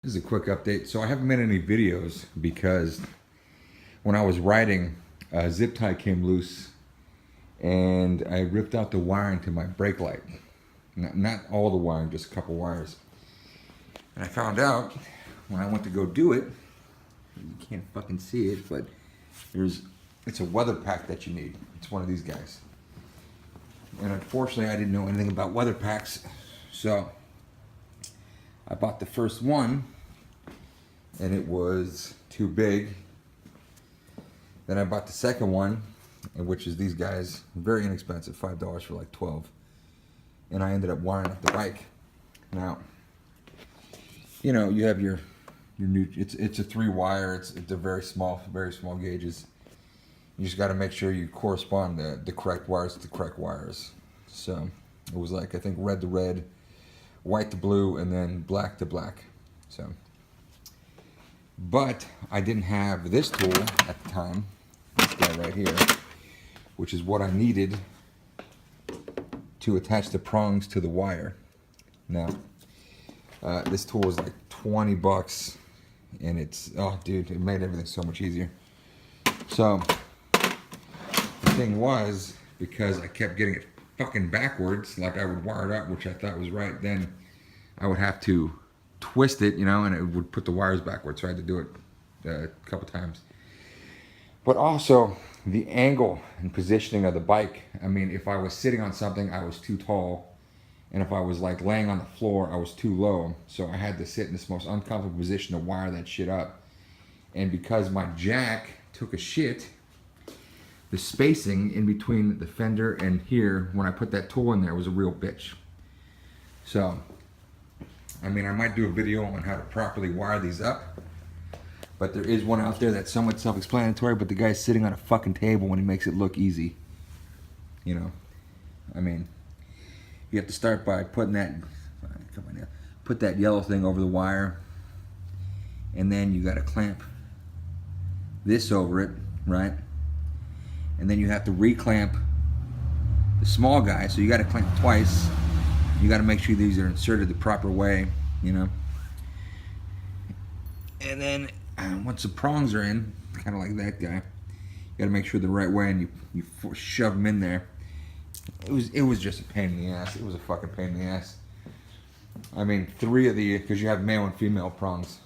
This is a quick update. So I haven't made any videos because when I was riding, a zip tie came loose and I ripped out the wiring to my brake light. Not all the wiring, just a couple wires. And I found out when I went to go do it, you can't fucking see it, but it's a weather pack that you need. It's one of these guys. And unfortunately, I didn't know anything about weather packs, so I bought the first one, and it was too big. Then I bought the second one, which is these guys, very inexpensive, $5 for like 12. And I ended up wiring up the bike. Now, you know, you have your new, it's a 3-wire, it's a very small gauges. You just got to make sure you correspond the correct wires to the correct wires. So it was like, I think red to red, white to blue, and then black to black. So, but I didn't have this tool at the time, this guy right here, which is what I needed to attach the prongs to the wire. Now, this tool was like 20 bucks, and it's, oh dude, it made everything so much easier. So the thing was, because I kept getting it fucking backwards, like I would wire it up, which I thought was right, then I would have to twist it, you know, and it would put the wires backwards. So I had to do it a couple times. But also the angle and positioning of the bike. I mean, if I was sitting on something, I was too tall. And if I was like laying on the floor, I was too low. So I had to sit in this most uncomfortable position to wire that shit up. And because my jack took a shit, the spacing in between the fender and here, when I put that tool in there, was a real bitch. So, I mean, I might do a video on how to properly wire these up, but there is one out there that's somewhat self-explanatory, but the guy's sitting on a fucking table when he makes it look easy. You know, I mean, you have to start by putting that, put that yellow thing over the wire, and then you gotta clamp this over it, right? And then you have to reclamp the small guy, so you got to clamp twice. You got to make sure these are inserted the proper way, you know. And then once the prongs are in, kind of like that guy, you got to make sure the right way, and you shove them in there. It was just a pain in the ass. It was a fucking pain in the ass. I mean, 3 of the, because you have male and female prongs,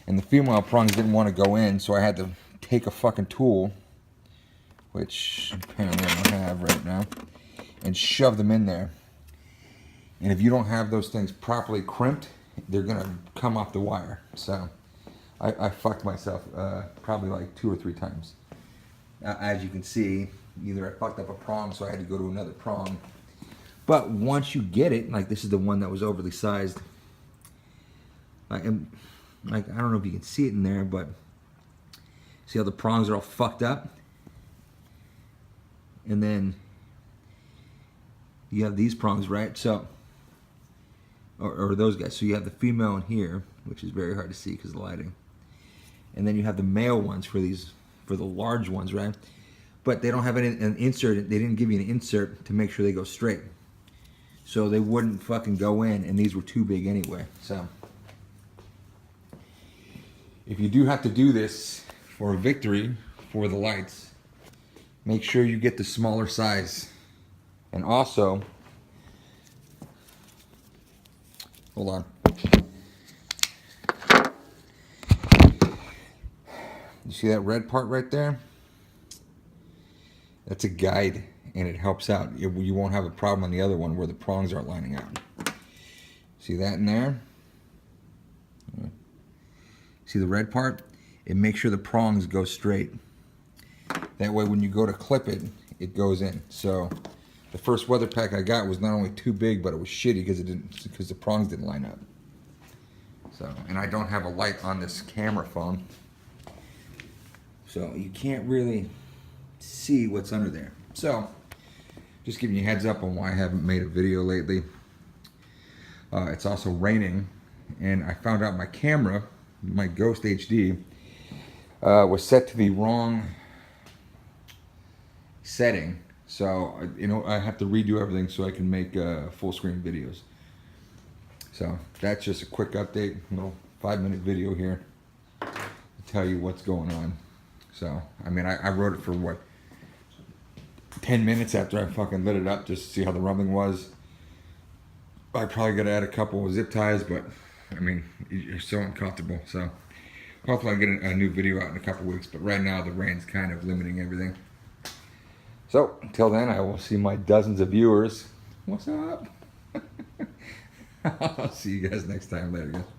and the female prongs didn't want to go in, so I had to take a fucking tool, which apparently I don't have right now, and shove them in there. And if you don't have those things properly crimped, they're gonna come off the wire. So I fucked myself probably like 2 or 3 times. As you can see, either I fucked up a prong, so I had to go to another prong. But once you get it, like this is the one that was overly sized. Like I don't know if you can see it in there, but see how the prongs are all fucked up? And then you have these prongs, right? So, or those guys. So you have the female in here, which is very hard to see because of the lighting. And then you have the male ones for these, for the large ones, right? But they don't have an insert. They didn't give you an insert to make sure they go straight. So they wouldn't fucking go in, and these were too big anyway. So if you do have to do this for a victory for the lights, make sure you get the smaller size. And also, hold on. You see that red part right there? That's a guide, and it helps out. You won't have a problem on the other one where the prongs aren't lining out. See that in there? See the red part? It makes sure the prongs go straight. That way when you go to clip it, it goes in. So the first weather pack I got was not only too big, but it was shitty because the prongs didn't line up. So, and I don't have a light on this camera phone, so you can't really see what's under there. So just giving you a heads up on why I haven't made a video lately. It's also raining, and I found out my camera, my Ghost HD, was set to the wrong setting. So, you know, I have to redo everything so I can make full screen videos. So that's just a quick update, little 5-minute video here to tell you what's going on. So, I mean, I wrote it for what, 10 minutes after I fucking lit it up just to see how the rumbling was. I probably got to add a couple of zip ties, but I mean, you're so uncomfortable. So hopefully I'll get a new video out in a couple weeks, but right now the rain's kind of limiting everything. So until then, I will see my dozens of viewers. What's up? I'll see you guys next time. Later, guys.